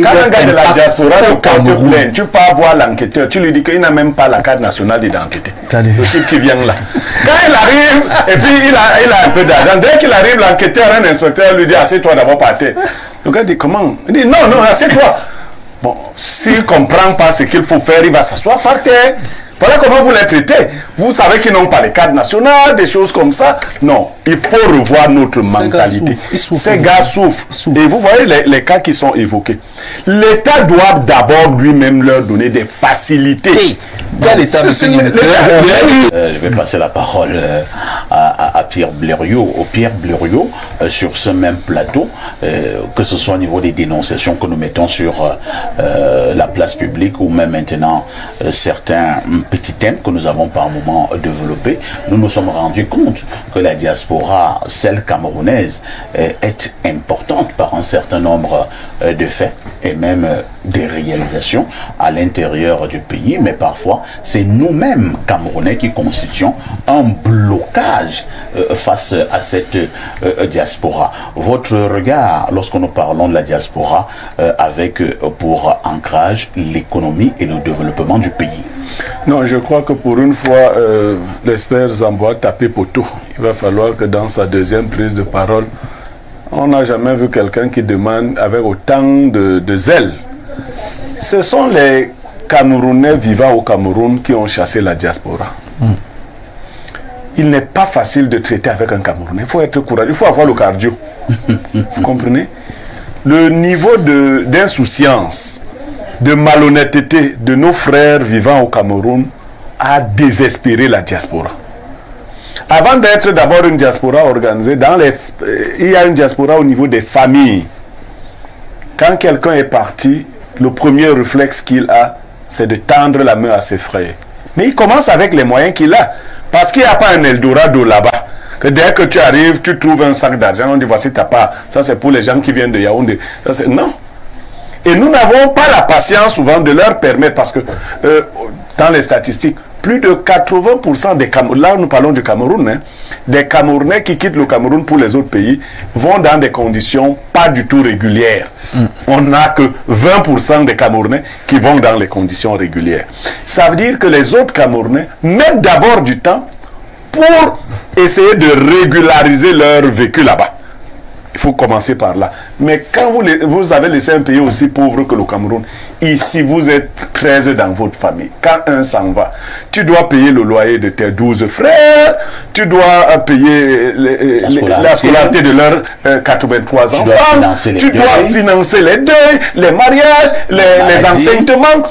Quand un gars de la diaspora te porte plainte, tu pars voir l'enquêteur, tu lui dis qu'il n'a même pas la carte nationale d'identité. Le type qui vient là. Quand il arrive, et puis il a un peu d'argent, dès qu'il arrive, l'enquêteur, un inspecteur lui dit, assieds-toi d'abord par terre. Le gars dit, comment? Il dit, non, assieds-toi. Bon, s'il ne comprend pas ce qu'il faut faire, il va s'asseoir par terre. Voilà comment vous les traitez. Vous savez qu'ils n'ont pas les cartes nationales, des choses comme ça. Non, il faut revoir notre mentalité. Ces gars souffrent. Et vous voyez les cas qui sont évoqués. L'État doit d'abord lui-même leur donner des facilités. Je vais passer la parole à Pierre Blériot, sur ce même plateau, que ce soit au niveau des dénonciations que nous mettons sur la place publique ou même maintenant certains petits thèmes que nous avons par moment développés. Nous nous sommes rendus compte que la diaspora, celle camerounaise, est importante par un certain nombre de faits et même des réalisations à l'intérieur du pays, mais parfois c'est nous-mêmes Camerounais qui constituons un blocage face à cette diaspora. Votre regard lorsque nous parlons de la diaspora avec pour ancrage l'économie et le développement du pays? Non, je crois que pour une fois, l'expert Zamboa tapé poteau. Il va falloir que dans sa deuxième prise de parole, on n'a jamais vu quelqu'un qui demande avec autant de zèle. Ce sont les Camerounais vivant au Cameroun qui ont chassé la diaspora. Il n'est pas facile de traiter avec un Camerounais. Il faut être courageux, il faut avoir le cardio. Vous comprenez? Le niveau d'insouciance, de malhonnêteté de nos frères vivant au Cameroun a désespéré la diaspora. Avant d'être d'abord une diaspora organisée, il y a une diaspora au niveau des familles. Quand quelqu'un est parti, le premier réflexe qu'il a, c'est de tendre la main à ses frères. Mais il commence avec les moyens qu'il a. Parce qu'il n'y a pas un Eldorado là-bas. Que dès que tu arrives, tu trouves un sac d'argent, on dit voici ta part. Ça c'est pour les gens qui viennent de Yaoundé. Non. Et nous n'avons pas la patience souvent de leur permettre, parce que dans les statistiques, plus de 80% des Camerounais, là nous parlons du Cameroun, hein, des Camerounais qui quittent le Cameroun pour les autres pays vont dans des conditions pas du tout régulières. On n'a que 20% des Camerounais qui vont dans les conditions régulières. Ça veut dire que les autres Camerounais mettent d'abord du temps pour essayer de régulariser leur vécu là-bas. Il faut commencer par là. Mais quand vous avez laissé un pays aussi pauvre que le Cameroun, ici vous êtes 13 dans votre famille. Quand un s'en va, tu dois payer le loyer de tes 12 frères, tu dois payer la scolarité de leurs 83 enfants, tu dois financer les deuils, les mariages, les enseignements.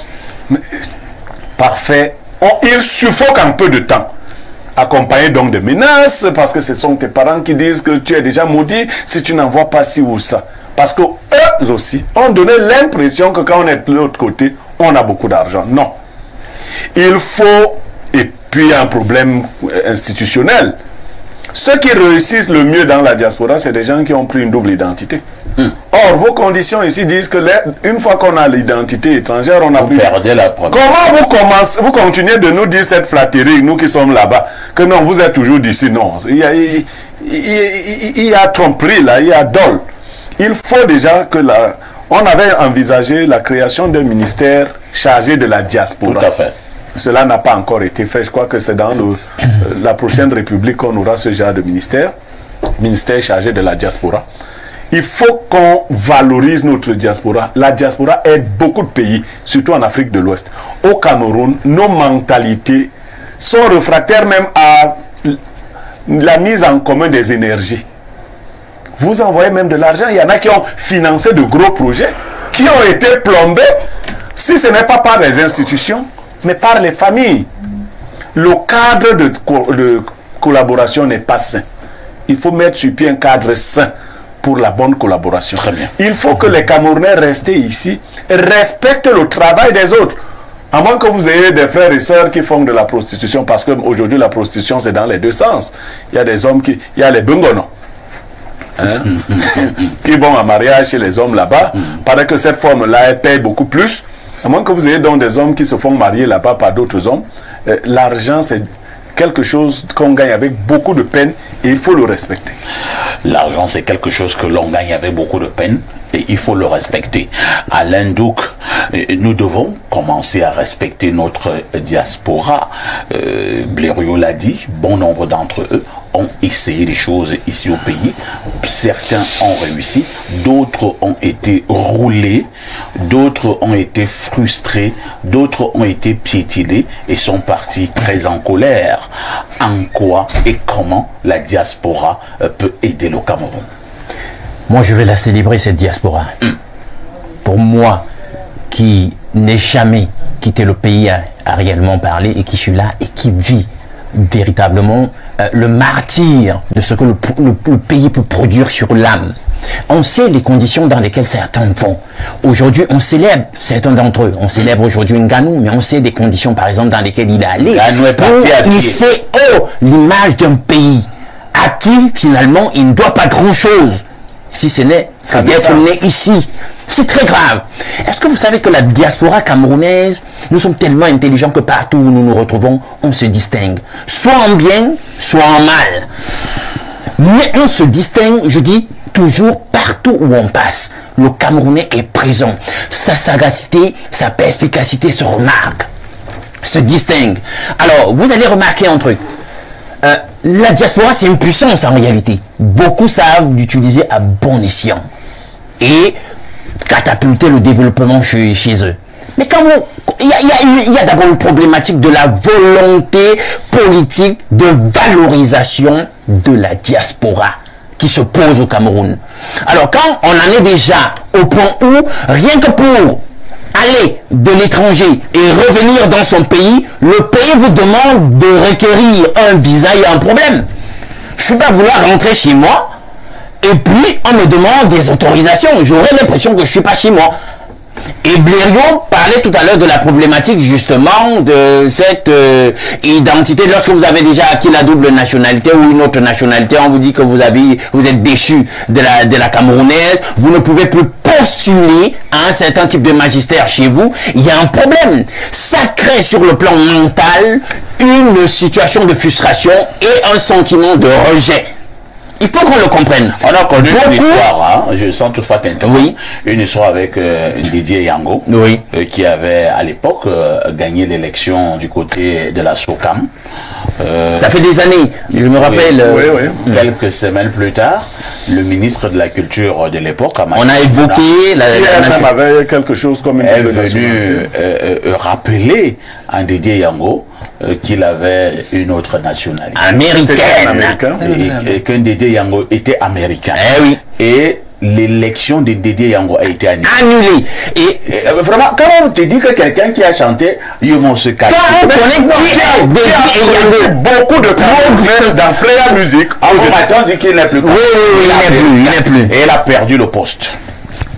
Parfait. Il suffoque un peu de temps. Accompagné donc de menaces, parce que ce sont tes parents qui disent que tu es déjà maudit si tu n'envoies pas ci ou ça. Parce que eux aussi ont donné l'impression que quand on est de l'autre côté, on a beaucoup d'argent. Non. Il faut, et puis il y a un problème institutionnel. Ceux qui réussissent le mieux dans la diaspora, c'est des gens qui ont pris une double identité. Or, vos conditions ici disent que une fois qu'on a l'identité étrangère, on a pris... Comment vous continuez de nous dire cette flatterie, nous qui sommes là-bas, que non, vous êtes toujours d'ici? Non, il y a tromperie là, il y a dol. Il faut déjà que on avait envisagé la création d'un ministère chargé de la diaspora. Tout à fait. Cela n'a pas encore été fait. Je crois que c'est dans la prochaine République qu'on aura ce genre de ministère chargé de la diaspora. Il faut qu'on valorise notre diaspora. La diaspora aide beaucoup de pays, surtout en Afrique de l'Ouest. Au Cameroun, nos mentalités sont réfractaires même à la mise en commun des énergies. Vous envoyez même de l'argent. Il y en a qui ont financé de gros projets, qui ont été plombés, si ce n'est pas par les institutions, mais par les familles. Le cadre de collaboration n'est pas sain. Il faut mettre sur pied un cadre sain pour la bonne collaboration. Très bien. Il faut que les Camerounais restés ici respectent le travail des autres. À moins que vous ayez des frères et sœurs qui font de la prostitution, parce qu'aujourd'hui la prostitution c'est dans les deux sens. Il y a des hommes il y a les bungonos. Hein, qui vont en mariage chez les hommes là-bas, pendant que cette forme-là, elle paye beaucoup plus. À moins que vous ayez donc des hommes qui se font marier là-bas par d'autres hommes. L'argent, c'est quelque chose qu'on gagne avec beaucoup de peine et il faut le respecter. L'argent, c'est quelque chose que l'on gagne avec beaucoup de peine et il faut le respecter. Alain Douc, nous devons commencer à respecter notre diaspora. Blériot l'a dit, bon nombre d'entre eux ont essayé des choses ici au pays. Certains ont réussi, d'autres ont été roulés, d'autres ont été frustrés, d'autres ont été piétinés et sont partis très en colère. En quoi et comment la diaspora peut aider le Cameroun? Moi, je vais la célébrer, cette diaspora. Pour moi, qui n'ai jamais quitté le pays à réellement parler et qui suis là et qui vit véritablement le martyre de ce que le pays peut produire sur l'âme. On sait les conditions dans lesquelles certains vont. Aujourd'hui, on célèbre certains d'entre eux. On célèbre aujourd'hui Ngannou, mais on sait des conditions, par exemple, dans lesquelles il est allé. Il sait, l'image d'un pays à qui, finalement, il ne doit pas grand-chose, si ce n'est d'être né ici. C'est très grave. Est-ce que vous savez que la diaspora camerounaise, nous sommes tellement intelligents que partout où nous nous retrouvons, on se distingue. Soit en bien, soit en mal. Mais on se distingue, je dis, toujours partout où on passe. Le Camerounais est présent. Sa sagacité, sa perspicacité se remarque, se distingue. Alors, vous allez remarquer un truc. La diaspora, c'est une puissance en réalité. Beaucoup savent l'utiliser à bon escient et catapulter le développement chez eux. Mais quand il y a d'abord une problématique de la volonté politique de valorisation de la diaspora qui se pose au Cameroun. Alors quand on en est déjà au point où, rien que pour aller de l'étranger et revenir dans son pays, le pays vous demande de requérir un visa, il y a un problème. Je ne vais pas vouloir rentrer chez moi et puis on me demande des autorisations. J'aurais l'impression que je ne suis pas chez moi. Et Blériot parlait tout à l'heure de la problématique justement de cette identité. Lorsque vous avez déjà acquis la double nationalité ou une autre nationalité, on vous dit que vous êtes déchu de la camerounaise, vous ne pouvez plus postuler à un certain type de magistère chez vous. Il y a un problème. Ça crée sur le plan mental une situation de frustration et un sentiment de rejet. Il faut qu'on le comprenne. On a connu une histoire, hein, je sens toutefois t'interrompre. Oui. Une histoire avec Didier Yango, oui. Qui avait à l'époque gagné l'élection du côté de la SOCAM. Ça fait des années, je me rappelle. Oui. Quelques semaines plus tard, le ministre de la Culture de l'époque, on a évoqué la avait quelque chose comme une est venu rappeler à Didier Yango qu'il avait une autre nationalité américaine, et que Didier Yango était américain. Eh oui. Et l'élection de Didier Yango a été annulée. Et vraiment, quand on te dit que quelqu'un qui a chanté Yomo se cache, quand on connaît qui est Didier Yango, beaucoup de temps dans Playa Music, on dit qu'il n'est plus. Oui, il n'est plus. Et il a perdu le poste.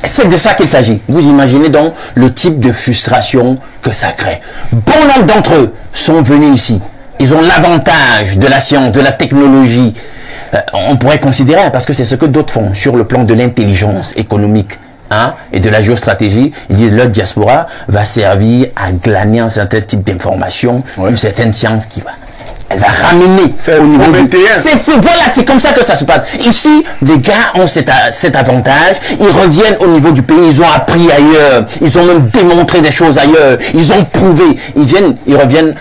C'est de ça qu'il s'agit. Vous imaginez donc le type de frustration que ça crée. Bon nombre d'entre eux sont venus ici. Ils ont l'avantage de la science, de la technologie. On pourrait considérer, parce que c'est ce que d'autres font sur le plan de l'intelligence économique et de la géostratégie. Ils disent que leur diaspora va servir à glaner un certain type d'information, une certaine science qui va... Elle va ramener au niveau du... Voilà, c'est comme ça que ça se passe. Ici, les gars ont cet avantage. Ils reviennent au niveau du pays. Ils ont appris ailleurs. Ils ont même démontré des choses ailleurs. Ils ont prouvé. Ils reviennent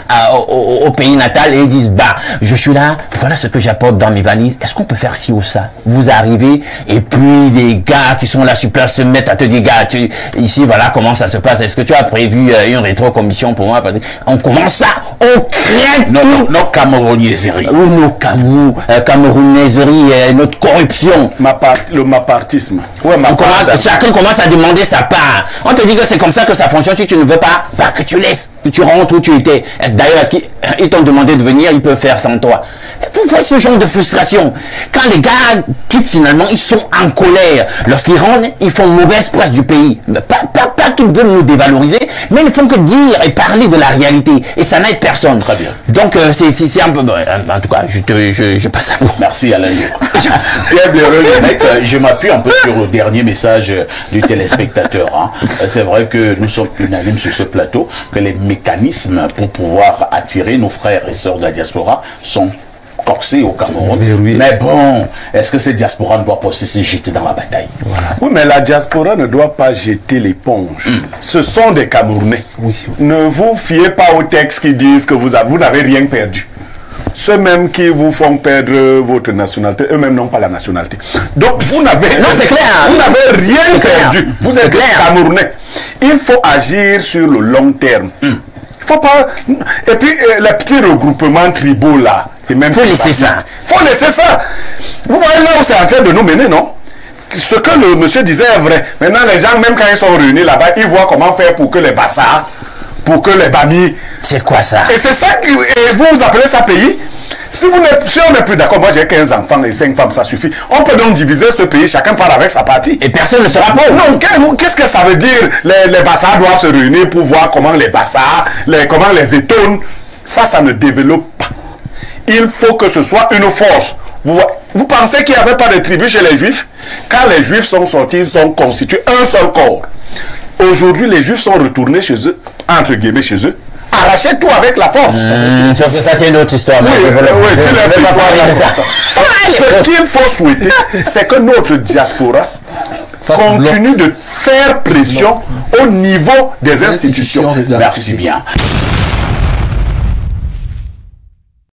au pays natal et ils disent, bah, je suis là. Voilà ce que j'apporte dans mes valises. Est-ce qu'on peut faire ci ou ça? Vous arrivez et puis les gars qui sont là sur place se mettent à te dire, gars, ici, voilà comment ça se passe. Est-ce que tu as prévu une rétro-commission pour moi? On commence ça. On crée non, camerounaiserie. Ou nos camerounaiseries et notre corruption. Le mapartisme. Chacun commence à demander sa part. On te dit que c'est comme ça que ça fonctionne. Si tu ne veux pas, bah, que tu laisses, que tu rentres où tu étais. D'ailleurs, est-ce qu'ils t'ont demandé de venir, ils peuvent faire sans toi. Vous voyez ce genre de frustration. Quand les gars quittent finalement, ils sont en colère. Lorsqu'ils rentrent, ils font mauvaise presse du pays. Pas qu'ils veulent nous dévaloriser, mais ils ne font que dire et parler de la réalité. Et ça n'aide personne. Très bien. Donc, c'est un peu... En tout cas, je passe à vous. Merci Alain. Pierre Blériot, je m'appuie un peu sur le dernier message du téléspectateur. C'est vrai que nous sommes unanimes sur ce plateau, que les mécanismes pour pouvoir attirer nos frères et sœurs de la diaspora sont corsée au Cameroun. Oui. Mais bon, est-ce que cette diaspora ne doit pas se jeter dans la bataille? Oui, mais la diaspora ne doit pas jeter l'éponge. Ce sont des Camerounais. Ne vous fiez pas aux textes qui disent que vous n'avez rien perdu. Ceux-mêmes qui vous font perdre votre nationalité, eux-mêmes n'ont pas la nationalité. Donc vous n'avez rien perdu. Vous êtes Camerounais. Il faut agir sur le long terme. Il faut pas. Et puis les petits regroupements tribaux là, et même faut laisser ça. Faut laisser ça. Vous voyez là où c'est en train de nous mener, non? Ce que le monsieur disait est vrai. Maintenant les gens, même quand ils sont réunis là-bas, ils voient comment faire pour que les Bassas, pour que les Bami. C'est quoi ça? Et c'est ça que vous appelez ça pays? Si on n'est plus d'accord, moi j'ai 15 enfants et 5 femmes, ça suffit. On peut donc diviser ce pays, chacun part avec sa partie. Et personne ne sera pauvre. Non, qu'est-ce que ça veut dire? Les Bassas doivent se réunir pour voir comment les Bassas, comment les Étones, ça ne développe pas. Il faut que ce soit une force. Vous pensez qu'il n'y avait pas de tribu chez les Juifs? Quand les Juifs sont sortis, ils ont constitué un seul corps. Aujourd'hui, les Juifs sont retournés chez eux, entre guillemets chez eux, arracher tout avec la force. Sauf que ça, c'est une autre histoire. Ce qu'il faut souhaiter, c'est que notre diaspora continue de faire pression au niveau des institutions. Merci bien.